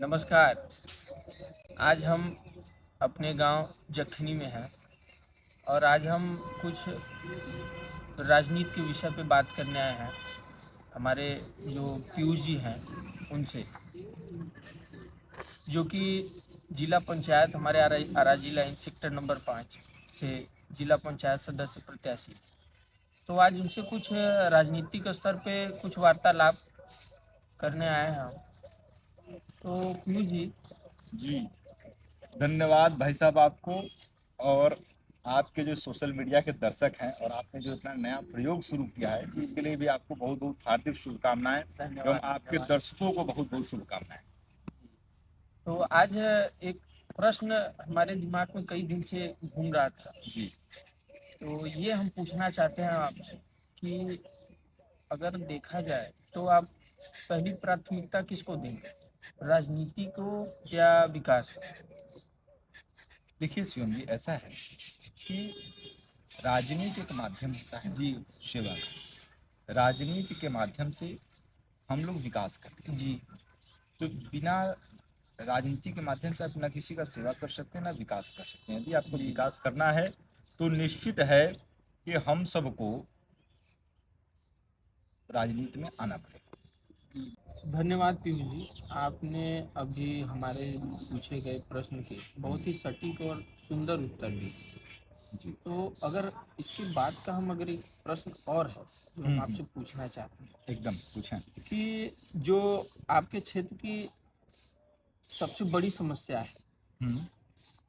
नमस्कार। आज हम अपने गांव जखनी में हैं और आज हम कुछ राजनीति के विषय पे बात करने आए हैं हमारे जो पीयूष जी हैं उनसे, जो कि जिला पंचायत हमारे आराजी लाइन सेक्टर नंबर 5 से जिला पंचायत सदस्य प्रत्याशी। तो आज उनसे कुछ राजनीतिक स्तर पे कुछ वार्तालाप करने आए हैं हम। तो पीयूष जी। जी, धन्यवाद भाई साहब आपको। और आपके जो सोशल मीडिया के दर्शक हैं और आपने जो इतना नया प्रयोग शुरू किया है, इसके लिए भी आपको बहुत बहुत हार्दिक शुभकामनाएं एवं आपके धन्यवाद। दर्शकों को बहुत बहुत शुभकामनाएं। तो आज एक प्रश्न हमारे दिमाग में कई दिन से घूम रहा था। जी तो ये हम पूछना चाहते हैं आपसे कि अगर देखा जाए तो आप पहली प्राथमिकता किसको देंगे, राजनीति को या विकास को? देखिए शिवम जी, ऐसा है कि राजनीति एक माध्यम होता है जी सेवा का। राजनीति के माध्यम से हम लोग विकास करते हैं। जी तो बिना राजनीति के माध्यम से आप ना किसी का सेवा कर सकते हैं ना विकास कर सकते हैं। यदि आपको जी विकास करना है तो निश्चित है कि हम सबको राजनीति में आना पड़ेगा। धन्यवाद पीयूष जी। आपने अभी हमारे पूछे गए प्रश्न के बहुत ही सटीक और सुंदर उत्तर दिए। जी तो अगर इसके बाद का हम अगर एक प्रश्न और है जो हम आपसे पूछना चाहते हैं एकदम पूछें। कि जो आपके क्षेत्र की सबसे बड़ी समस्या है, हम्म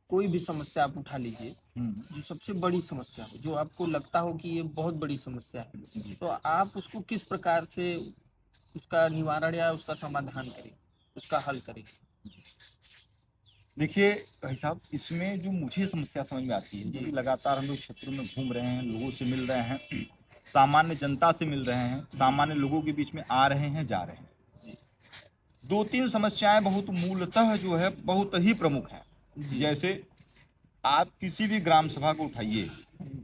कोई भी समस्या आप उठा लीजिए, हम्म जो सबसे बड़ी समस्या हो, जो आपको लगता हो कि ये बहुत बड़ी समस्या है, जी तो आप उसको किस प्रकार से उसका निवारण या उसका समाधान करें, उसका हल करें? देखिए भाई साहब, इसमें जो मुझे समस्या समझ में आती है, जी क्योंकि लगातार हम लोग क्षेत्रों में घूम रहे हैं, लोगों से मिल रहे हैं, सामान्य जनता से मिल रहे हैं, सामान्य लोगों के बीच में आ रहे हैं, जा रहे हैं। जी दो तीन समस्याएं बहुत मूलतः जो है बहुत ही प्रमुख हैं। जी जैसे आप किसी भी ग्राम सभा को उठाइए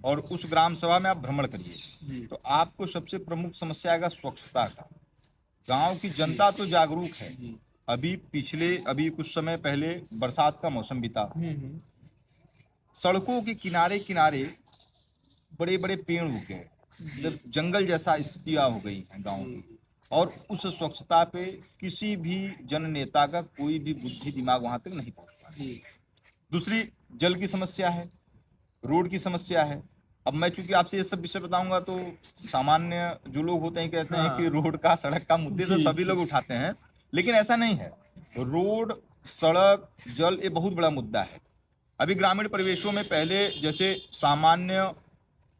और उस ग्राम सभा में आप भ्रमण करिए, जी तो आपको सबसे प्रमुख समस्या आएगा स्वच्छता का। गांव की जी जनता तो जागरूक है। जी अभी कुछ समय पहले बरसात का मौसम भी था। हम्म सड़कों के किनारे किनारे बड़े बड़े पेड़ उग गए, जी मतलब जंगल जैसा स्थितियां हो गई हैं गाँव की। जी और उस स्वच्छता पे किसी भी जन नेता का कोई भी बुद्धि दिमाग वहां तक नहीं पहुंच पा रहा। जी दूसरी, जल की समस्या है, रोड की समस्या है। अब मैं चूंकि आपसे ये सब विषय बताऊंगा तो सामान्य जो लोग होते हैं कहते हैं कि हाँ रोड का सड़क का मुद्दे तो जी सभी लोग उठाते हैं, लेकिन ऐसा नहीं है। रोड, सड़क, जल ये बहुत बड़ा मुद्दा है। अभी ग्रामीण परिवेशों में पहले जैसे सामान्य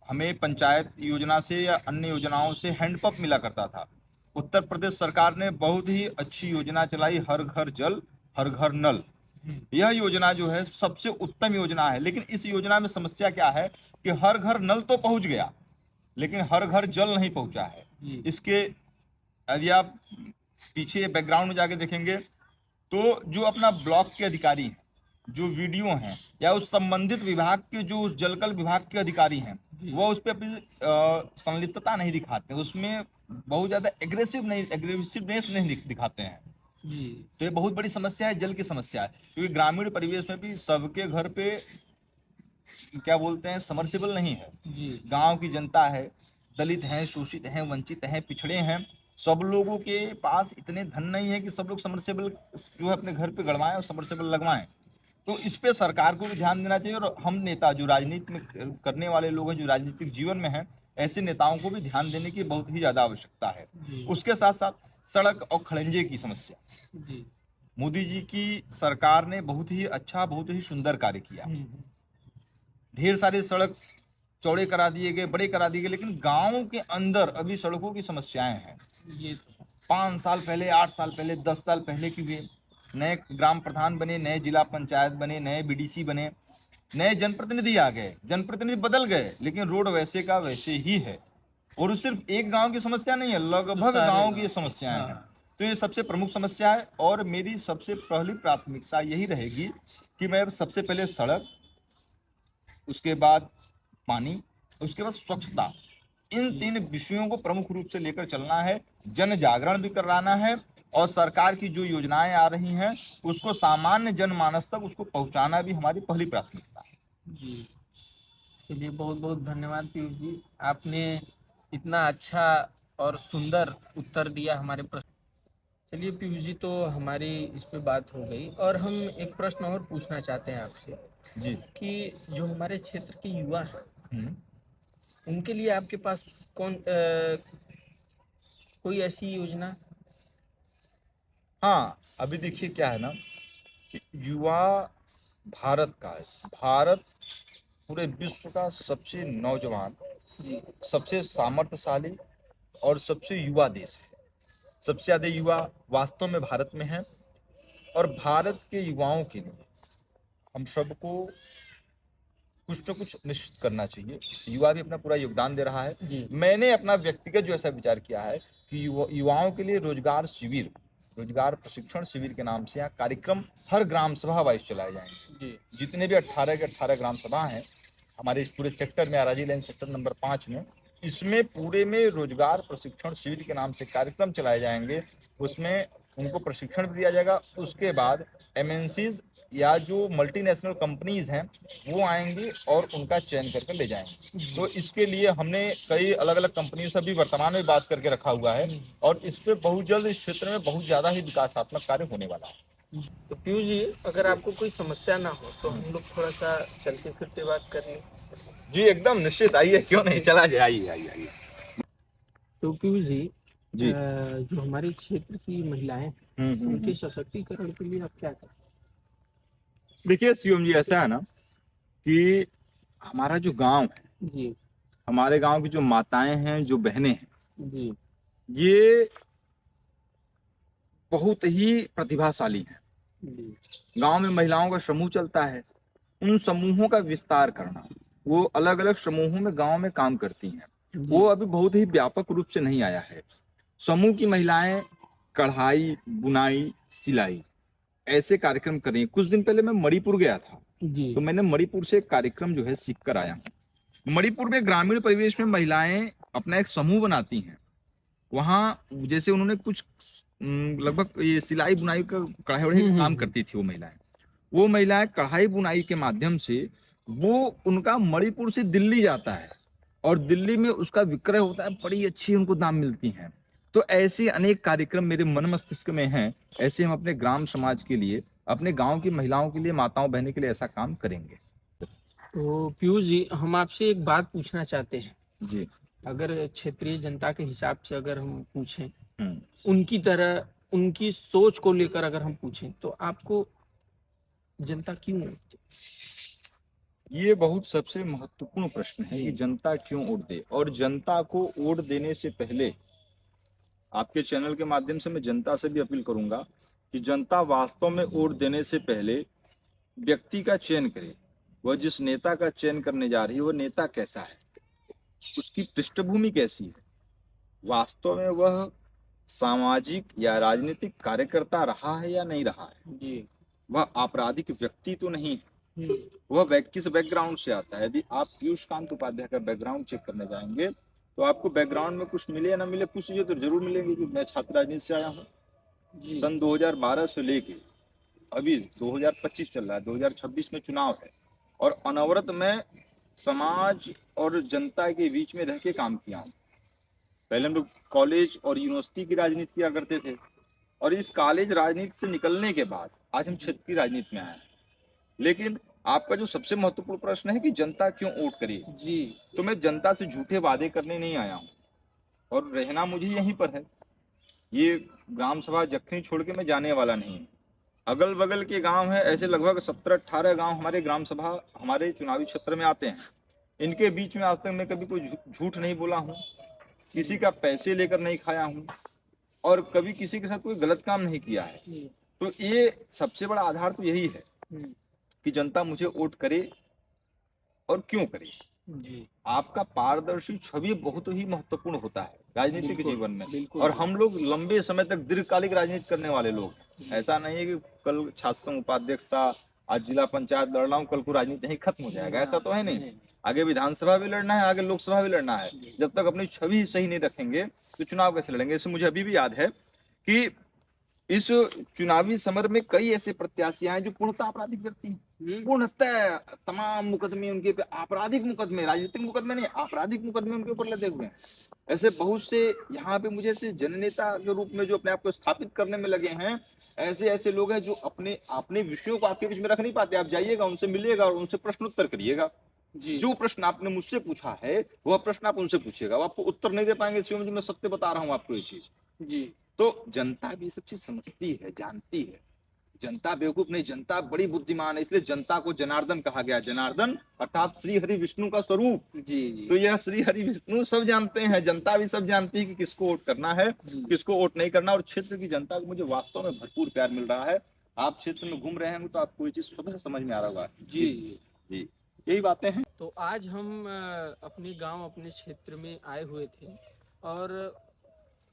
हमें पंचायत योजना से या अन्य योजनाओं से हैंडपंप मिला करता था। उत्तर प्रदेश सरकार ने बहुत ही अच्छी योजना चलाई, हर घर जल हर घर नल। यह योजना जो है सबसे उत्तम योजना है, लेकिन इस योजना में समस्या क्या है कि हर घर नल तो पहुंच गया लेकिन हर घर जल नहीं पहुंचा है। जी इसके यदि आप पीछे बैकग्राउंड में जाके देखेंगे तो जो अपना ब्लॉक के अधिकारी हैं, जो वीडियो हैं या उस संबंधित विभाग के जो उस जलकल विभाग के अधिकारी हैं, जी वह उस पर अपनी संलिप्तता नहीं दिखाते, उसमें बहुत ज्यादा एग्रेसिवनेस नहीं दिखाते हैं। जी तो ये बहुत बड़ी समस्या है, जल की समस्या है, क्योंकि ग्रामीण परिवेश में भी सबके घर पे क्या बोलते हैं समरसेबल नहीं है। जी गांव की जनता है, दलित हैं, शोषित हैं, वंचित हैं, पिछड़े हैं, सब लोगों के पास इतने धन नहीं है कि सब लोग समरसेबल जो है अपने घर पे गड़वाएं और समरसेबल लगवाएं। तो इस पे सरकार को भी ध्यान देना चाहिए, और हम नेता जो राजनीति में करने वाले लोग हैं, जो राजनीतिक जीवन में हैं, ऐसे नेताओं को भी ध्यान देने की बहुत ही ज्यादा आवश्यकता है। जी उसके साथ साथ सड़क और खड़ंजे की समस्या, जी मोदी जी की सरकार ने बहुत ही अच्छा, बहुत ही सुंदर कार्य किया। ढेर सारे सड़क चौड़े करा दिए गए, बड़े करा दिए गए, लेकिन गांव के अंदर अभी सड़कों की समस्याएं हैं। ये तो 5 साल पहले, 8 साल पहले, 10 साल पहले की हुए, नए ग्राम प्रधान बने, नए जिला पंचायत बने, नए बीडीसी बने, नए जनप्रतिनिधि आ गए, जनप्रतिनिधि बदल गए, लेकिन रोड वैसे का वैसे ही है। और सिर्फ एक गांव की समस्या नहीं है, तो लगभग सारे गांव की ये गाँव। समस्याएं हैं। हाँ तो ये सबसे प्रमुख समस्या है, और मेरी सबसे पहली प्राथमिकता यही रहेगी कि मैं सबसे पहले सड़क, उसके बाद पानी, उसके बाद स्वच्छता, इन जी तीन विषयों को प्रमुख रूप से लेकर चलना है, जन जागरण भी कराना है, और सरकार की जो योजनाएं आ रही हैं उसको सामान्य जनमानस तक उसको पहुंचाना भी हमारी पहली प्राथमिकता है। जी, चलिए बहुत बहुत धन्यवाद पीयूष जी, आपने इतना अच्छा और सुंदर उत्तर दिया हमारे प्रश्न। चलिए पीयूष जी, तो हमारी इस पे बात हो गई और हम एक प्रश्न और पूछना चाहते हैं आपसे जी। कि जो हमारे क्षेत्र के युवा हैं हम्म। उनके लिए आपके पास कोई ऐसी योजना? हाँ, अभी देखिए क्या है ना कि युवा भारत का है। भारत पूरे विश्व का सबसे नौजवान, जी सबसे सामर्थ्यशाली और सबसे युवा देश है। सबसे ज्यादा युवा वास्तव में भारत में है और भारत के युवाओं के लिए हम सबको कुछ न कुछ निश्चित करना चाहिए। युवा भी अपना पूरा योगदान दे रहा है। जी मैंने अपना व्यक्तिगत जो ऐसा विचार किया है कि युवाओं के लिए रोजगार शिविर, रोजगार प्रशिक्षण शिविर के नाम से यहाँ कार्यक्रम हर ग्राम सभा वाइज चलाए जाएंगे। जी जितने भी 18 के 18 ग्राम सभा हैं हमारे इस पूरे सेक्टर में, आराजी लाइन सेक्टर नंबर 5 में, इसमें पूरे में रोजगार प्रशिक्षण शिविर के नाम से कार्यक्रम चलाए जाएंगे। उसमें उनको प्रशिक्षण भी दिया जाएगा। उसके बाद एमएनसीज या जो मल्टीनेशनल कंपनीज हैं वो आएंगी और उनका चयन करके ले जाएंगे। तो इसके लिए हमने कई अलग अलग कंपनियों से भी वर्तमान में बात करके रखा हुआ है और इस पे बहुत जल्द इस क्षेत्र में बहुत ज्यादा ही विकासात्मक कार्य होने वाला है। तो पीयूष जी, अगर आपको कोई समस्या ना हो तो हम लोग थोड़ा सा चलते फिरते बात कर लें। जी एकदम निश्चित, आइए, क्यों नहीं, चला जाए, आइए आइए आइए। तो पीयूष जी, जी। जो हमारे क्षेत्र की महिलाएं हैं, उनके सशक्तिकरण के लिए आप क्या करें? देखिए शिवम जी, ऐसा है ना कि हमारा जो गांव है, जी हमारे गांव की जो माताएं हैं, जो बहनें हैं, जी ये बहुत ही प्रतिभाशाली हैं। जी गांव में महिलाओं का समूह चलता है। उन समूहों का विस्तार करना, वो अलग अलग समूहों में गांव में काम करती हैं, वो अभी बहुत ही व्यापक रूप से नहीं आया है। समूह की महिलाएं कढ़ाई, बुनाई, सिलाई ऐसे कार्यक्रम कर रही हैं। कुछ दिन पहले मैं मणिपुर गया था, जी तो मैंने मणिपुर से एक कार्यक्रम जो है सीख कर आया हूँ। मणिपुर में ग्रामीण परिवेश में महिलाएं अपना एक समूह बनाती हैं। वहाँ जैसे उन्होंने कुछ लगभग ये सिलाई बुनाई का, कढ़ाई वढ़ाई का काम करती थी वो महिलाएं कढ़ाई बुनाई के माध्यम से वो उनका मणिपुर से दिल्ली जाता है और दिल्ली में उसका विक्रय होता है, बड़ी अच्छी उनको दाम मिलती हैं। तो ऐसे अनेक कार्यक्रम मेरे मन मस्तिष्क में हैं। ऐसे हम अपने ग्राम समाज के लिए, अपने गांव की महिलाओं के लिए, माताओं बहनों के लिए ऐसा काम करेंगे। तो पीयूष जी, हम आपसे एक बात पूछना चाहते हैं। जी। अगर क्षेत्रीय जनता के हिसाब से अगर हम पूछें, हम्म। उनकी तरह, उनकी सोच को लेकर अगर हम पूछें, तो आपको जनता क्यों वोट? ये बहुत सबसे महत्वपूर्ण प्रश्न है कि जनता क्यों वोट दे। और जनता को वोट देने से पहले आपके चैनल के माध्यम से मैं जनता से भी अपील करूंगा कि जनता वास्तव में वोट देने से पहले व्यक्ति का चयन करे। वह जिस नेता का चयन करने जा रही है, वह नेता कैसा है, उसकी पृष्ठभूमि कैसी है, वास्तव में वह सामाजिक या राजनीतिक कार्यकर्ता रहा है या नहीं रहा है, जी वह आपराधिक व्यक्ति तो नहीं है, वह किस बैकग्राउंड से आता है। यदि आप पीयूष कांत उपाध्याय का बैकग्राउंड चेक करने जाएंगे तो आपको बैकग्राउंड में कुछ मिले या ना मिले, कुछ चीजें तो जरूर मिलेंगी कि मैं छात्र राजनीति से आया हूँ। सन 2012 से लेके अभी 2025 चल रहा है, 2026 में चुनाव है और अनवरत मैं समाज और जनता के बीच में रह के काम किया हूँ। पहले हम लोग कॉलेज और यूनिवर्सिटी की राजनीति किया करते थे और इस कॉलेज राजनीति से निकलने के बाद आज हम क्षेत्र की राजनीति में आए हैं। लेकिन आपका जो सबसे महत्वपूर्ण प्रश्न है कि जनता क्यों वोट करे, जी तो मैं जनता से झूठे वादे करने नहीं आया हूँ और रहना मुझे यहीं पर है। ये ग्राम सभा जखनी छोड़ के मैं जाने वाला नहीं। अगल बगल के गांव है, ऐसे लगभग 17-18 गांव हमारे ग्राम सभा हमारे चुनावी क्षेत्र में आते हैं। इनके बीच में आज तक मैं कभी कोई झूठ नहीं बोला हूँ, किसी का पैसे लेकर नहीं खाया हूँ और कभी किसी के साथ कोई गलत काम नहीं किया है। तो ये सबसे बड़ा आधार तो यही है कि जनता मुझे वोट करे और क्यों करे। जी आपका पारदर्शी छवि बहुत ही महत्वपूर्ण होता है राजनीतिक जीवन में। बिल्कुल। और हम लोग लंबे समय तक दीर्घकालिक राजनीति करने वाले लोग, ऐसा नहीं है कि कल छात्र संघ उपाध्यक्ष था, आज जिला पंचायत लड़ रहा हूँ, कल को राजनीति यही खत्म हो जाएगा, ऐसा तो है नहीं। आगे विधानसभा भी लड़ना है, आगे लोकसभा भी लड़ना है। जब तक अपनी छवि सही नहीं रखेंगे तो चुनाव कैसे लड़ेंगे। इससे मुझे अभी भी याद है कि इस चुनावी समर में कई ऐसे प्रत्याशी हैं जो पूर्णतः आपराधिक व्यक्ति हैं, पूर्णतः तमाम मुकदमे उनके पे, आपराधिक मुकदमे, राजनीतिक मुकदमे नहीं, आपराधिक मुकदमे उनके ऊपर लदे हुए हैं। ऐसे बहुत से यहाँ पे मुझे ऐसे जननेता के रूप में जो अपने आप को स्थापित करने में लगे हैं, ऐसे ऐसे लोग हैं जो अपने अपने विषयों को आपके बीच में रख नहीं पाते। आप जाइएगा, उनसे मिलिएगा और उनसे प्रश्न उत्तर करिएगा। जी जो प्रश्न आपने मुझसे पूछा है वह प्रश्न आप उनसे पूछिएगा, वो आपको उत्तर नहीं दे पाएंगे। शिवम जी, मैं सत्य बता रहा हूँ आपको ये चीज। जी तो जनता भी ये सब चीज समझती है, जानती है। जनता बेवकूफ नहीं, जनता बड़ी बुद्धिमान है, इसलिए जनता को जनार्दन कहा गया। जनार्दन अर्थात श्री हरि विष्णु का स्वरूप। जी जी तो यह श्री हरि विष्णु सब जानते हैं, जनता भी सब जानती है कि किसको वोट करना है, किसको वोट नहीं करना। और क्षेत्र की जनता को मुझे वास्तव में भरपूर प्यार मिल रहा है। आप क्षेत्र में घूम रहे हैं तो आपको ये चीज स्वतः समझ में आ रहा होगा। जी जी, यही बातें हैं। तो आज हम अपने गांव, अपने क्षेत्र में आए हुए थे और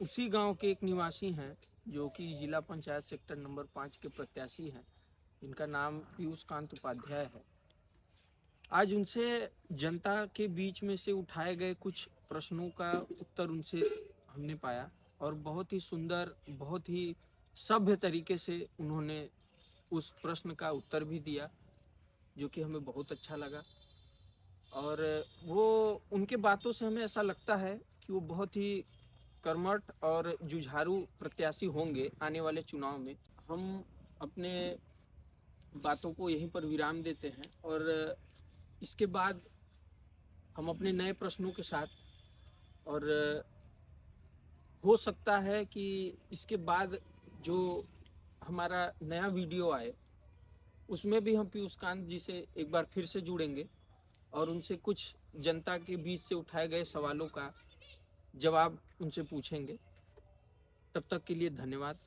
उसी गांव के एक निवासी हैं जो कि जिला पंचायत सेक्टर नंबर 5 के प्रत्याशी हैं। इनका नाम पीयूष कांत उपाध्याय है। आज उनसे जनता के बीच में से उठाए गए कुछ प्रश्नों का उत्तर उनसे हमने पाया और बहुत ही सुंदर, बहुत ही सभ्य तरीके से उन्होंने उस प्रश्न का उत्तर भी दिया, जो कि हमें बहुत अच्छा लगा। और वो, उनके बातों से हमें ऐसा लगता है कि वो बहुत ही कर्मठ और जुझारू प्रत्याशी होंगे आने वाले चुनाव में। हम अपने बातों को यहीं पर विराम देते हैं और इसके बाद हम अपने नए प्रश्नों के साथ, और हो सकता है कि इसके बाद जो हमारा नया वीडियो आए उसमें भी हम पीयूष कांत जी से एक बार फिर से जुड़ेंगे और उनसे कुछ जनता के बीच से उठाए गए सवालों का जवाब उनसे पूछेंगे। तब तक के लिए धन्यवाद।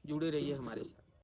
जुड़े रहिए हमारे साथ।